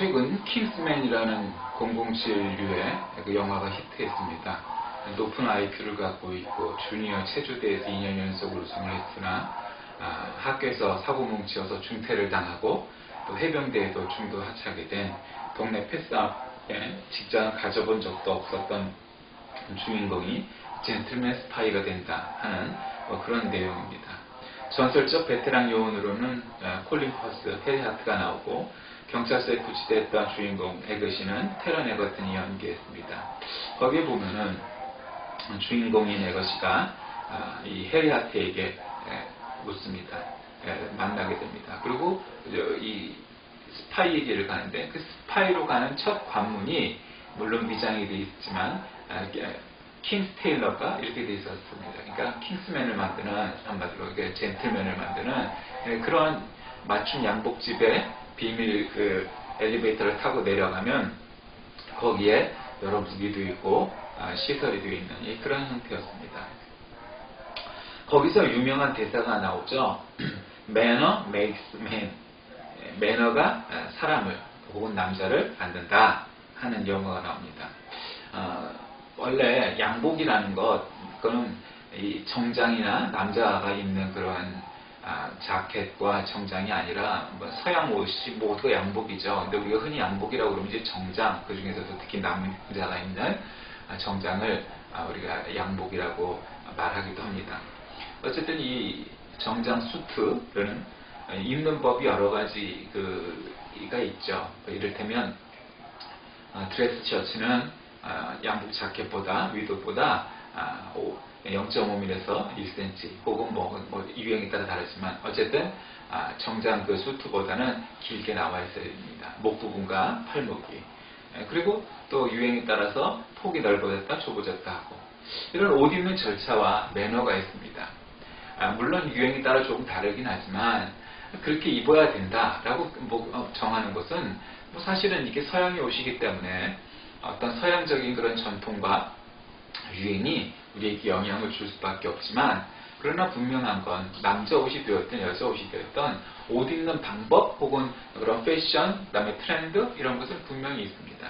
최근 킹스맨이라는 007류의 그 영화가 히트했습니다. 높은 IQ를 갖고 있고 주니어 체조대에서 2년 연속 우승을 했으나 학교에서 사고 뭉치어서 중퇴를 당하고 또 해병대에도 중도 하차하게 된 동네 패스업에 직장을 가져본 적도 없었던 주인공이 젠틀맨 스파이가 된다 하는 그런 내용입니다. 전설적 베테랑 요원으로는 콜린 퍼스, 해리 하트가 나오고 경찰서에 구치됐던 주인공 에거시는 테런 에거튼이 연기했습니다. 거기에 보면은 주인공인 에거시가 이 해리 하트에게 묻습니다. 만나게 됩니다. 그리고 이 스파이의 길을 가는데 그 스파이로 가는 첫 관문이 물론 미장이 되어 있지만 킹스 테일러가 이렇게 되어 있었습니다. 그러니까 킹스맨을 만드는, 한마디로 젠틀맨을 만드는 그런 맞춤 양복집의 비밀 그 엘리베이터를 타고 내려가면 거기에 여러 무기도 있고 시설이 되어 있는 그런 형태였습니다. 거기서 유명한 대사가 나오죠. Manner makes man. 매너가 사람을 혹은 남자를 만든다 하는 영어가 나옵니다. 원래 양복이라는 그거는 이 정장이나 남자가 입는 그러한 자켓과 정장이 아니라 서양 옷이 모두 양복이죠. 근데 우리가 흔히 양복이라고 그러면 이제 정장, 그 중에서도 특히 남자가 입는 정장을 우리가 양복이라고 말하기도 합니다. 어쨌든 이 정장 수트는 입는 법이 여러 가지가 있죠. 이를테면 드레스 셔츠는 양복 자켓보다 위도보다 0.5mm에서 1cm 혹은 뭐 유행에 따라 다르지만 어쨌든 정장 그 수트보다는 길게 나와 있어야 됩니다. 목 부분과 팔목이. 그리고 또 유행에 따라서 폭이 넓어졌다 좁아졌다 하고 이런 옷 입는 절차와 매너가 있습니다. 물론 유행에 따라 조금 다르긴 하지만 그렇게 입어야 된다라고 정하는 것은 사실은 이게 서양의 옷이기 때문에 어떤 서양적인 그런 전통과 유행이 우리에게 영향을 줄 수밖에 없지만 그러나 분명한 건 남자 옷이 되었든 여자 옷이 되었든 옷 입는 방법 혹은 그런 패션, 그다음에 트렌드 이런 것은 분명히 있습니다.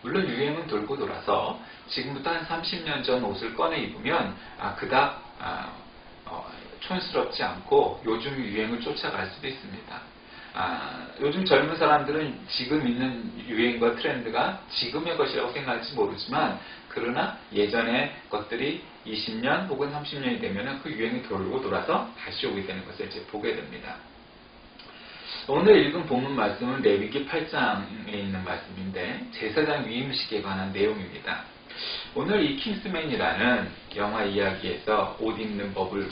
물론 유행은 돌고 돌아서 지금부터 한 30년 전 옷을 꺼내 입으면 그닥 촌스럽지 않고 요즘 유행을 쫓아갈 수도 있습니다. 요즘 젊은 사람들은 지금 있는 유행과 트렌드가 지금의 것이라고 생각할지 모르지만 그러나 예전의 것들이 20년 혹은 30년이 되면 그 유행이 돌고 돌아서 다시 오게 되는 것을 이제 보게 됩니다. 오늘 읽은 본문 말씀은 레위기 8장에 있는 말씀인데 제사장 위임식에 관한 내용입니다. 오늘 이 킹스맨이라는 영화 이야기에서 옷 입는 법을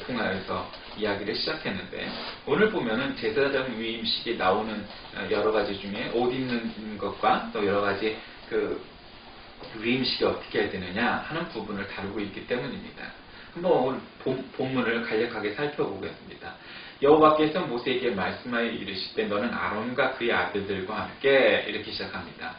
통해서 이야기를 시작했는데 오늘 보면은 제사장 위임식에 나오는 여러 가지 중에 옷 입는 것과 또 여러 가지 그 위임식이 어떻게 해야 되느냐 하는 부분을 다루고 있기 때문입니다. 한번 오늘 본문을 간략하게 살펴보겠습니다. 여호와께서 모세에게 말씀하여 이르시되 너는 아론과 그의 아들들과 함께 이렇게 시작합니다.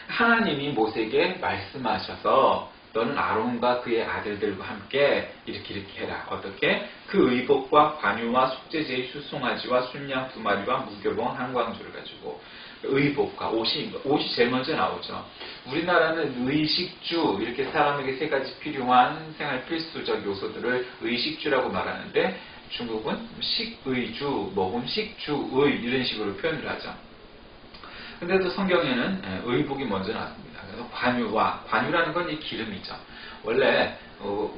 하나님이 모세에게 말씀하셔서 너는 아론과 그의 아들들과 함께 이렇게 해라. 어떻게? 그 의복과 관유와 속죄제의 수송아지와 순양 2마리와 무교봉 한 광주를 가지고 의복과 옷이 제일 먼저 나오죠. 우리나라는 의식주 이렇게 사람에게 세 가지 필요한 생활 필수적 요소들을 의식주라고 말하는데 중국은 식의주, 혹은 식주의 이런 식으로 표현을 하죠. 근데도 성경에는 의복이 먼저 나왔습니다. 그래서 관유라는 건 이 기름이죠. 원래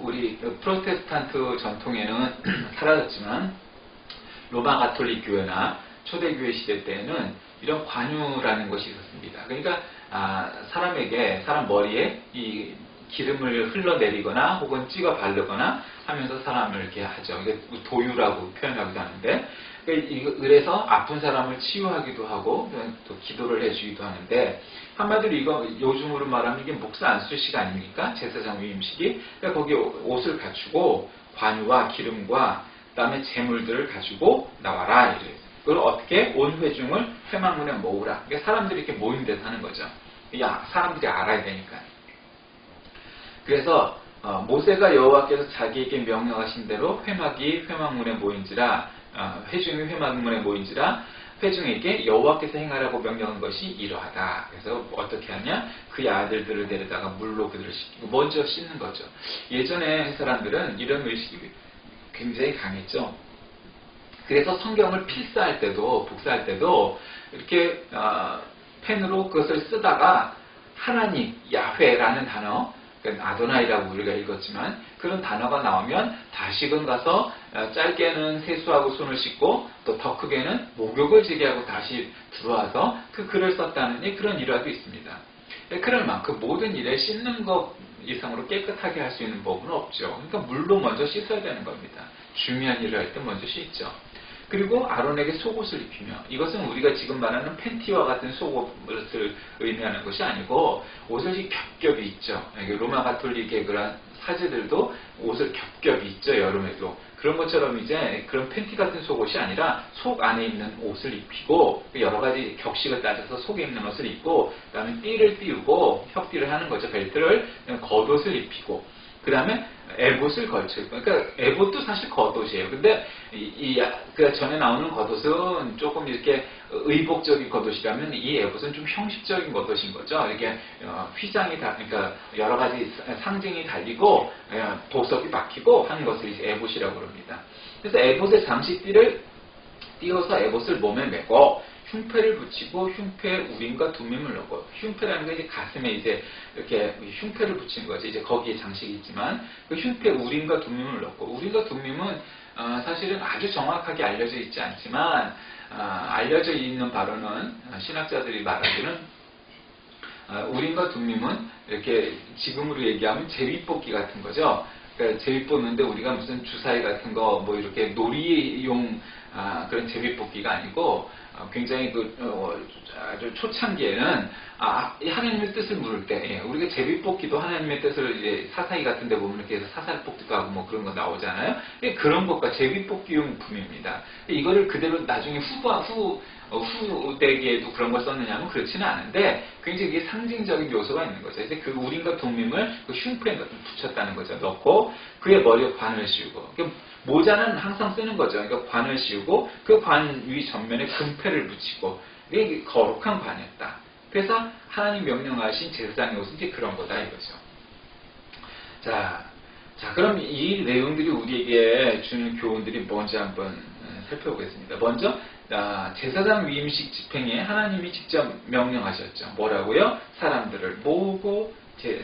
우리 프로테스탄트 전통에는 사라졌지만 로마 가톨릭 교회나 초대교회 시대 때에는 이런 관유라는 것이 있었습니다. 그러니까 사람 머리에 이 기름을 흘러내리거나 혹은 찍어 바르거나 하면서 사람을 이렇게 하죠. 이게 도유라고 표현하기도 하는데 그래서 아픈 사람을 치유하기도 하고 또 기도를 해주기도 하는데 한마디로 이거 요즘으로 말하면 이게 목사 안수식 아닙니까? 제사장 위임식이. 그러니까 거기 옷을 갖추고 관유와 기름과 그다음에 제물들을 가지고 나와라 이래요. 그걸 어떻게? 온 회중을 회막문에 모으라. 그러니까 사람들이 이렇게 모인 데서 하는 거죠. 사람들이 알아야 되니까. 그래서 모세가 여호와께서 자기에게 명령하신 대로 회막이 회막문에 모인지라 회중이 회막문에 모인지라 회중에게 여호와께서 행하라고 명령한 것이 이러하다. 그래서 어떻게 하냐? 그의 아들들을 데려다가 물로 그들을 씻기고 먼저 씻는 거죠. 예전에 사람들은 이런 의식이 굉장히 강했죠. 그래서 성경을 필사할 때도 복사할 때도 이렇게 펜으로 그것을 쓰다가 하나님, 야훼라는 단어, 아도나이라고 우리가 읽었지만 그런 단어가 나오면 다시금 가서 짧게는 세수하고 손을 씻고 또 더 크게는 목욕을 제기하고 다시 들어와서 그 글을 썼다는 그런 일화도 있습니다. 그럴 만큼 모든 일에 씻는 것 이상으로 깨끗하게 할 수 있는 법은 없죠. 그러니까 물로 먼저 씻어야 되는 겁니다. 중요한 일을 할 때 먼저 씻죠. 그리고 아론에게 속옷을 입히며, 이것은 우리가 지금 말하는 팬티와 같은 속옷을 의미하는 것이 아니고 옷을 겹겹이 입죠. 로마 가톨릭의 그런 사제들도 옷을 겹겹이 입죠. 여름에도. 그런 것처럼 이제 그런 팬티 같은 속옷이 아니라 속 안에 있는 옷을 입히고 여러 가지 격식을 따져서 속에 입는 옷을 입고 그 다음에 띠를 띄우고 협띠를 하는 거죠. 벨트를, 겉옷을 입히고 그 다음에 에봇을 걸쳐. 그러니까 에봇도 사실 겉옷이에요. 근데 그 전에 나오는 겉옷은 조금 이렇게 의복적인 겉옷이라면 이 에봇은 좀 형식적인 겉옷인 거죠. 이렇게 휘장이 그러니까 여러 가지 상징이 달리고 보석이 박히고 하는 것을 이제 에봇이라고 그럽니다. 그래서 에봇의 장식띠를 띄워서 에봇을 몸에 메고 흉패를 붙이고 흉패에 우림과 둠밈을 넣고, 흉패라는 게 이제 가슴에 이제 이렇게 흉패를 붙이는 거죠. 이제 거기에 장식이 있지만 그 흉패에 우림과 둠밈을 넣고, 우림과 둠밈은 사실은 아주 정확하게 알려져 있지 않지만 알려져 있는 바로는 신학자들이 말하기는 우림과 둠밈은 이렇게 지금으로 얘기하면 제비뽑기 같은 거죠. 그러니까 제비 뽑는데 우리가 무슨 주사위 같은 거 뭐 이렇게 놀이용 그런 제비뽑기가 아니고 굉장히 아주 초창기에는 하나님의 뜻을 물을 때 우리가 제비뽑기도 하나님의 뜻을 이제 사사기 같은 데 보면 이렇게 해서 사살 뽑기도 하고 뭐 그런 거 나오잖아요. 그런 것과 제비뽑기용품입니다. 이거를 그대로 나중에 후대기에도 그런 걸 썼느냐면 그렇지는 않은데 굉장히 이게 상징적인 요소가 있는 거죠. 이제 그 우림과 둠밈을 그 흉패에 붙였다는 거죠. 넣고 그의 머리에 관을 씌우고, 모자는 항상 쓰는 거죠. 그러니까 관을 씌우고 그 관 위 전면에 금패를 붙이고, 이게 거룩한 관이었다. 그래서 하나님 명령하신 제사장의 옷은 이제 그런 거다 이거죠. 자, 그럼 이 내용들이 우리에게 주는 교훈들이 뭔지 한번 살펴보겠습니다. 먼저 제사장 위임식 집행에 하나님이 직접 명령하셨죠. 뭐라고요? 사람들을 모으고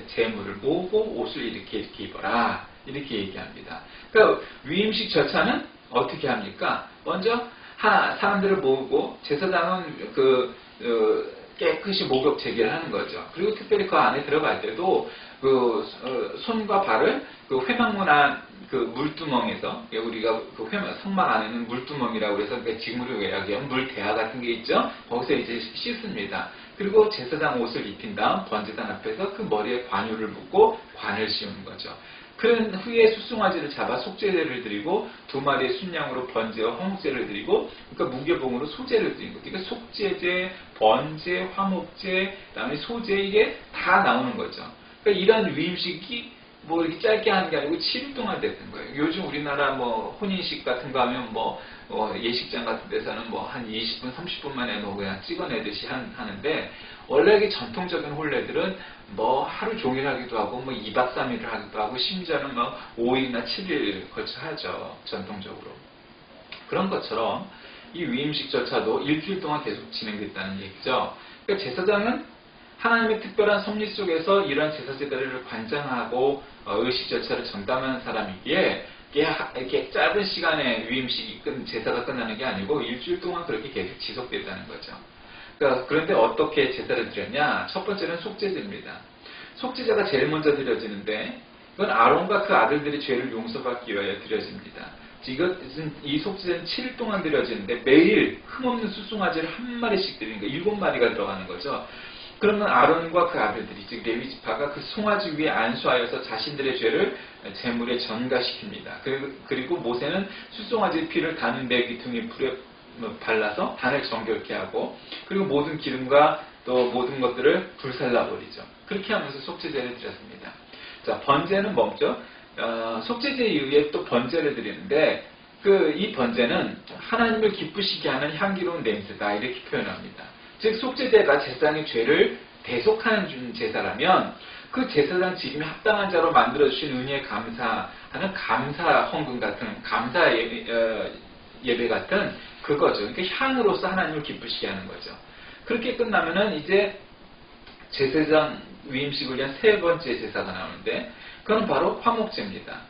재물을 모으고 옷을 이렇게 입어라. 이렇게 얘기합니다. 그러니까 위임식 절차는 어떻게 합니까? 먼저 사람들을 모으고 제사장은 깨끗이 목욕 제기를 하는 거죠. 그리고 특별히 그 안에 들어갈 때도 손과 발을 회막문 안 물두멍에서, 우리가 성막 안에는 물두멍이라고 해서 지금으로 이야기하면 물대야 같은 게 있죠. 거기서 이제 씻습니다. 그리고 제사장 옷을 입힌 다음 번제단 앞에서 그 머리에 관유를 붓고 관을 씌우는 거죠. 그런 후에 수송아지를 잡아 속죄제를 드리고 2마리의 순양으로 번제와 화목제를 드리고, 그러니까 무교봉으로 소제를 드린 거죠. 그러니까 속죄제, 번제, 화목제, 그다음에 소제, 이게 다 나오는 거죠. 그러니까 이런 위임식이 뭐 이렇게 짧게 하는 게 아니고 7일 동안 됐던 거예요. 요즘 우리나라 뭐 혼인식 같은 거 하면 예식장 같은 데서는 한 20분, 30분 만에 그냥 찍어내듯이 하는데, 원래 이 전통적인 혼례들은 하루 종일 하기도 하고 2박 3일을 하기도 하고 심지어는 5일이나 7일 걸쳐 하죠. 전통적으로. 그런 것처럼 이 위임식 절차도 일주일 동안 계속 진행됐다는 얘기죠. 그러니까 제사장은 하나님의 특별한 섭리 속에서 이러한 제사제들을 관장하고 의식 절차를 전담하는 사람이기에 이렇게 짧은 시간에 위임식이 제사가 끝나는 게 아니고 일주일 동안 그렇게 계속 지속됐다는 거죠. 그러니까 그런데 어떻게 제사를 드렸냐? 첫 번째는 속죄제입니다. 속죄제가 제일 먼저 드려지는데 이건 아론과 그 아들들이 죄를 용서받기 위하여 드려집니다. 이 속죄제는 7일 동안 드려지는데 매일 흠없는 수송아지를 한 마리씩 드리는 거예요. 7마리가 들어가는 거죠. 그러면 아론과 그 아들들이, 즉 레위 지파가 그 송아지 위에 안수하여서 자신들의 죄를 제물에 전가시킵니다. 그리고 모세는 수송아지 피를 단은 배기둥이 불에 발라서 단을 정결케 하고, 그리고 모든 기름과 또 모든 것들을 불살라버리죠. 그렇게 하면서 속죄제를 드렸습니다. 자, 번제는 뭐죠? 속죄제 이후에 또 번제를 드리는데, 이 번제는 하나님을 기쁘시게 하는 향기로운 냄새다 이렇게 표현합니다. 즉 속죄제가 제사장의 죄를 대속하는 제사라면 그 제사장 지금이 합당한 자로 만들어주신 은혜에 감사하는 감사 헌금 같은 감사 예배 같은 그거죠. 그러니까 향으로서 하나님을 기쁘시게 하는 거죠. 그렇게 끝나면은 이제 제사장 위임식을 위한 세 번째 제사가 나오는데 그건 바로 화목제입니다.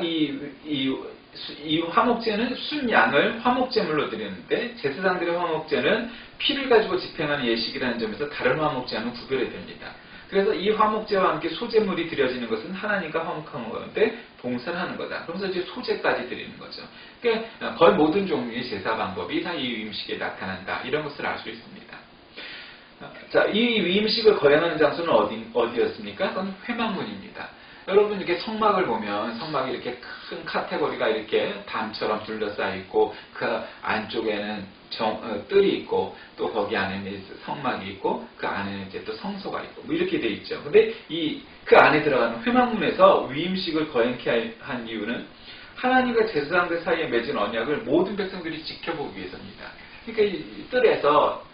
이 화목제는 순양을 화목제물로 드리는데 제사장들의 화목제는 피를 가지고 집행하는 예식이라는 점에서 다른 화목제와는 구별이 됩니다. 그래서 이 화목제와 함께 소제물이 드려지는 것은 하나님과 화목한 건데 봉사를 하는 거다. 그러면서 이제 소제까지 드리는 거죠. 그러니까 거의 모든 종류의 제사 방법이 다 이 위임식에 나타난다. 이런 것을 알 수 있습니다. 자, 이 위임식을 거행하는 장소는 어디였습니까? 그건 회막문입니다. 여러분 이렇게 성막을 보면 성막이 이렇게 큰 카테고리가 이렇게 담처럼 둘러싸여 있고 그 안쪽에는 뜰이 있고 또 거기 안에는 성막이 있고 그 안에는 이제 또 성소가 있고 뭐 이렇게 돼 있죠. 근데 그 안에 들어가는 회막문에서 위임식을 거행케 한 이유는 하나님과 제사장들 사이에 맺은 언약을 모든 백성들이 지켜보기 위해서입니다. 그러니까 이 뜰에서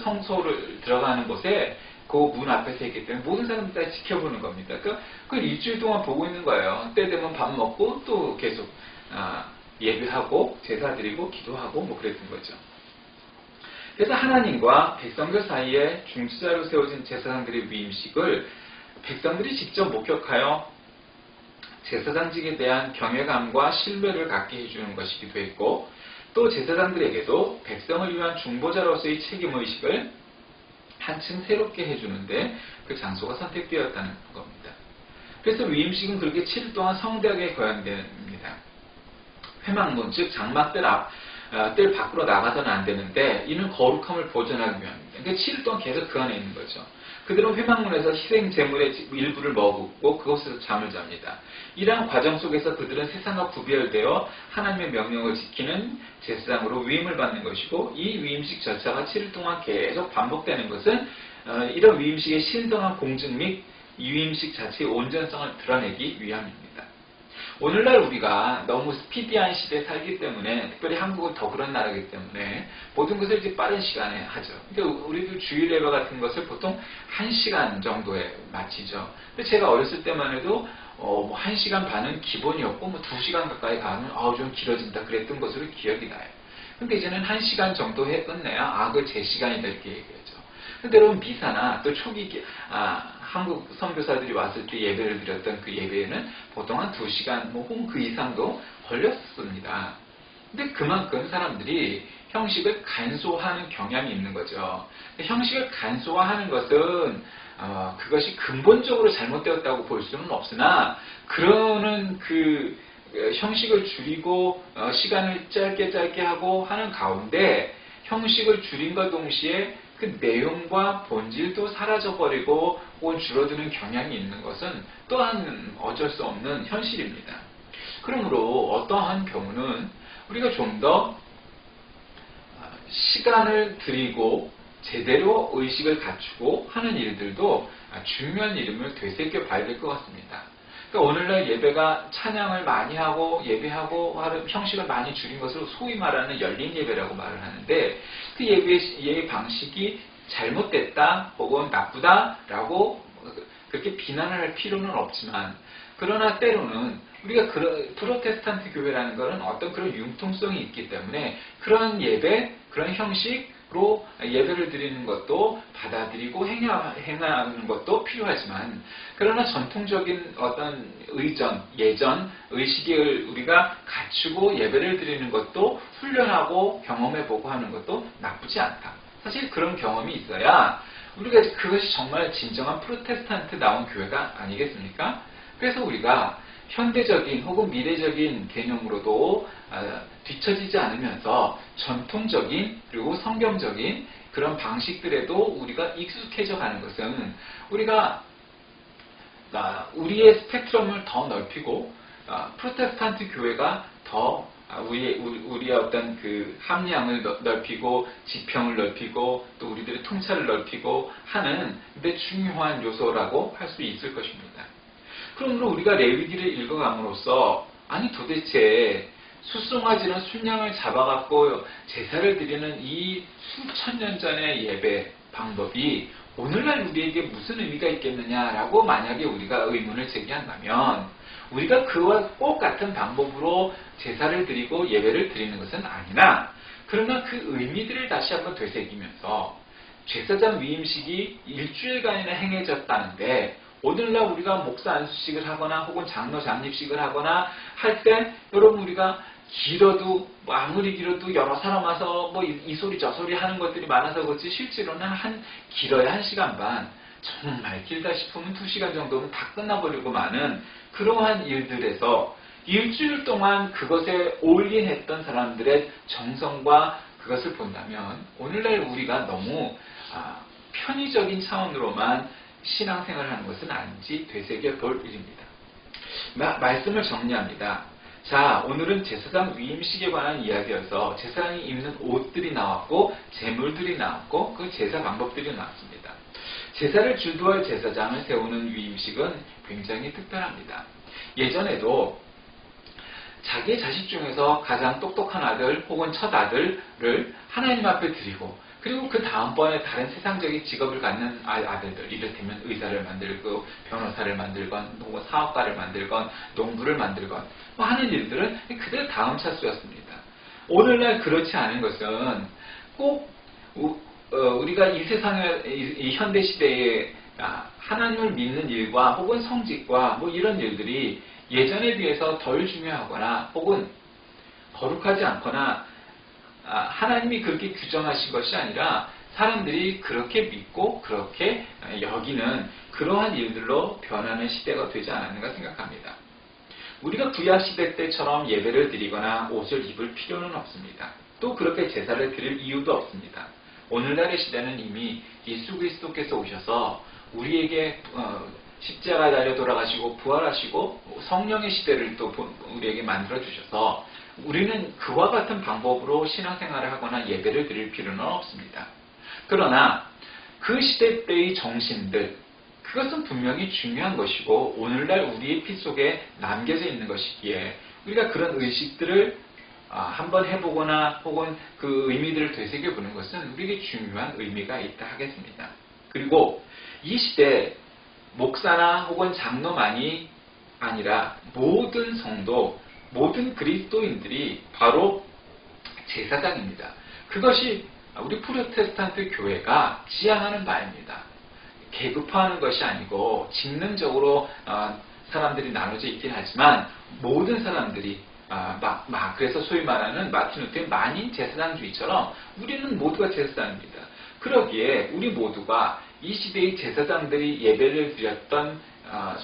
성소를 들어가는 곳에 그 문 앞에서 있기 때문에 모든 사람들이 다 지켜보는 겁니다. 그러니까 그걸 일주일 동안 보고 있는 거예요. 때 되면 밥 먹고 또 계속 예배하고 제사 드리고 기도하고 뭐 그랬던 거죠. 그래서 하나님과 백성들 사이에 중지자로 세워진 제사장들의 위임식을 백성들이 직접 목격하여 제사장직에 대한 경외감과 신뢰를 갖게 해주는 것이기도 했고 또 제사장들에게도 백성을 위한 중보자로서의 책임의식을 한층 새롭게 해주는데 그 장소가 선택되었다는 겁니다. 그래서 위임식은 그렇게 7일 동안 성대하게 거행됩니다. 회막문, 즉 장막들 뜰 밖으로 나가서는 안 되는데 이는 거룩함을 보존하기 위함입니다. 그러니까 7일 동안 계속 그 안에 있는 거죠. 그들은 회막문에서 희생 제물의 일부를 먹고 그곳에서 잠을 잡니다. 이러한 과정 속에서 그들은 세상과 구별되어 하나님의 명령을 지키는 제사장으로 위임을 받는 것이고 이 위임식 절차가 7일 동안 계속 반복되는 것은 이런 위임식의 신성한 공증 및 위임식 자체의 온전성을 드러내기 위함입니다. 오늘날 우리가 너무 스피디한 시대에 살기 때문에 특별히 한국은 더 그런 나라이기 때문에 모든 것을 이제 빠른 시간에 하죠. 그러니까 우리도 주일 예배 같은 것을 보통 1시간 정도에 마치죠. 근데 제가 어렸을 때만 해도 1시간 반은 기본이었고 2시간 가까이 가면 좀 길어진다 그랬던 것으로 기억이 나요. 근데 이제는 1시간 정도에 끝내야 그 제 시간이다 이렇게 얘기하죠. 근데 여러분 미사나 또 초기 한국 선교사들이 왔을 때 예배를 드렸던 그 예배에는 보통 한 2시간 혹은 그 이상도 걸렸습니다. 근데 그만큼 사람들이 형식을 간소화하는 경향이 있는 거죠. 형식을 간소화하는 것은 그것이 근본적으로 잘못되었다고 볼 수는 없으나 그러는 그 형식을 줄이고 시간을 짧게 하고 하는 가운데 형식을 줄인과 동시에 그 내용과 본질도 사라져버리고 혹은 줄어드는 경향이 있는 것은 또한 어쩔 수 없는 현실입니다. 그러므로 어떠한 경우는 우리가 좀 더 시간을 들이고 제대로 의식을 갖추고 하는 일들도 중요한 일임을 되새겨 봐야 될 것 같습니다. 그러니까 오늘날 예배가 찬양을 많이 하고 예배하고 형식을 많이 줄인 것을 소위 말하는 열린 예배라고 말을 하는데 그 예배 방식이 잘못됐다 혹은 나쁘다라고 그렇게 비난을 할 필요는 없지만 그러나 때로는 우리가 프로테스탄트 교회라는 것은 어떤 그런 융통성이 있기 때문에 그런 예배, 그런 형식으로 예배를 드리는 것도 받아들이고 행하는 것도 필요하지만 그러나 전통적인 어떤 예전 의식을 우리가 갖추고 예배를 드리는 것도 훈련하고 경험해보고 하는 것도 나쁘지 않다. 사실 그런 경험이 있어야 우리가 그것이 정말 진정한 프로테스탄트다운 교회가 아니겠습니까? 그래서 우리가 현대적인 혹은 미래적인 개념으로도 뒤처지지 않으면서 전통적인 그리고 성경적인 그런 방식들에도 우리가 익숙해져 가는 것은 우리가 우리의 스펙트럼을 더 넓히고 프로테스탄트 교회가 더 우리의 어떤 그 함량을 넓히고 지평을 넓히고 또 우리들의 통찰을 넓히고 하는 데 중요한 요소라고 할 수 있을 것입니다. 그러므로 우리가 레위기를 읽어감으로써 아니 도대체 수송아지는 순양을 잡아갖고 제사를 드리는 이 수천 년 전의 예배 방법이 오늘날 우리에게 무슨 의미가 있겠느냐라고 만약에 우리가 의문을 제기한다면 우리가 그와 똑같은 방법으로 제사를 드리고 예배를 드리는 것은 아니나 그러나 그 의미들을 다시 한번 되새기면서 제사장 위임식이 일주일간이나 행해졌다는데 오늘날 우리가 목사 안수식을 하거나 혹은 장로 장립식을 하거나 할 때 여러분 우리가 길어도 아무리 길어도 여러 사람 와서 이 소리 저 소리 하는 것들이 많아서 그렇지 실제로는 길어야 1시간 반 정말 길다 싶으면 2시간 정도면 다 끝나버리고 마는 그러한 일들에서 일주일 동안 그것에 올인했던 사람들의 정성과 그것을 본다면 오늘날 우리가 너무 편의적인 차원으로만 신앙생활을 하는 것은 아닌지 되새겨 볼 일입니다. 말씀을 정리합니다. 자, 오늘은 제사장 위임식에 관한 이야기여서 제사장이 입는 옷들이 나왔고 제물들이 나왔고 그 제사 방법들이 나왔습니다. 제사를 주도할 제사장을 세우는 위임식은 굉장히 특별합니다. 예전에도 자기의 자식 중에서 가장 똑똑한 아들 혹은 첫 아들을 하나님 앞에 드리고 그리고 그 다음번에 다른 세상적인 직업을 갖는 아들들, 이를테면 의사를 만들고 변호사를 만들건 혹은 사업가를 만들건 농부를 만들건 하는 일들은 그대로 다음 차수였습니다. 오늘날 그렇지 않은 것은 꼭 우리가 이 세상의 이 현대 시대에 하나님을 믿는 일과 혹은 성직과 이런 일들이 예전에 비해서 덜 중요하거나 혹은 거룩하지 않거나 하나님이 그렇게 규정하신 것이 아니라 사람들이 그렇게 믿고 그렇게 여기는 그러한 일들로 변하는 시대가 되지 않았는가 생각합니다. 우리가 구약시대 때처럼 예배를 드리거나 옷을 입을 필요는 없습니다. 또 그렇게 제사를 드릴 이유도 없습니다. 오늘날의 시대는 이미 예수 그리스도께서 오셔서 우리에게 십자가에 달려 돌아가시고 부활하시고 성령의 시대를 또 우리에게 만들어 주셔서 우리는 그와 같은 방법으로 신앙생활을 하거나 예배를 드릴 필요는 없습니다. 그러나 그 시대 때의 정신들 그것은 분명히 중요한 것이고 오늘날 우리의 피 속에 남겨져 있는 것이기에 우리가 그런 의식들을 한번 해보거나 혹은 그 의미들을 되새겨보는 것은 우리에게 중요한 의미가 있다 하겠습니다. 그리고 이 시대 목사나 혹은 장로만이 아니라 모든 성도 모든 그리스도인들이 바로 제사장입니다. 그것이 우리 프로테스탄트 교회가 지향하는 바입니다. 계급화하는 것이 아니고 직능적으로 사람들이 나눠져 있긴 하지만 모든 사람들이 그래서 소위 말하는 마틴 루터의 만인 제사장주의처럼 우리는 모두가 제사장입니다. 그러기에 우리 모두가 이 시대의 제사장들이 예배를 드렸던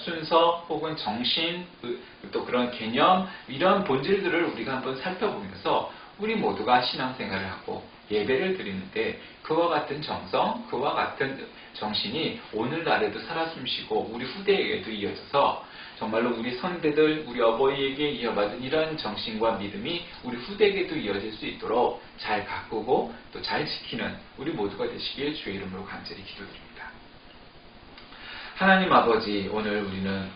순서 혹은 정신 또 그런 개념 이런 본질들을 우리가 한번 살펴보면서 우리 모두가 신앙생활을 하고 예배를 드리는데 그와 같은 정성, 그와 같은 정신이 오늘날에도 살아 숨쉬고 우리 후대에게도 이어져서 정말로 우리 선배들, 우리 어버이에게 이어받은 이런 정신과 믿음이 우리 후대에게도 이어질 수 있도록 잘 가꾸고 또 잘 지키는 우리 모두가 되시길 주의 이름으로 간절히 기도드립니다. 하나님 아버지, 오늘 우리는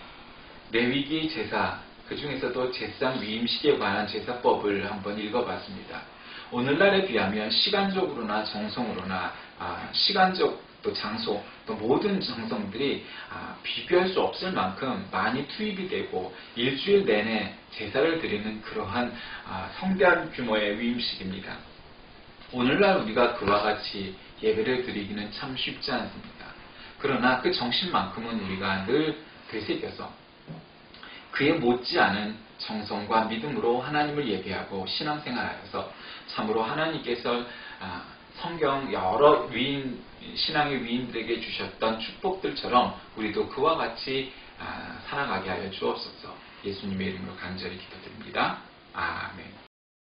레위기 제사, 그 중에서도 제사장 위임식에 관한 제사법을 한번 읽어봤습니다. 오늘날에 비하면 시간적으로나 정성으로나 시간적 또 장소 또 모든 정성들이 비교할 수 없을 만큼 많이 투입이 되고 일주일 내내 제사를 드리는 그러한 성대한 규모의 위임식입니다. 오늘날 우리가 그와 같이 예배를 드리기는 참 쉽지 않습니다. 그러나 그 정신만큼은 우리가 늘 되새겨서 그에 못지않은 정성과 믿음으로 하나님을 예배하고 신앙생활하여서 참으로 하나님께서 성경 여러 신앙의 위인들에게 주셨던 축복들처럼 우리도 그와 같이 살아가게 하여 주옵소서. 예수님의 이름으로 간절히 기도드립니다. 아멘.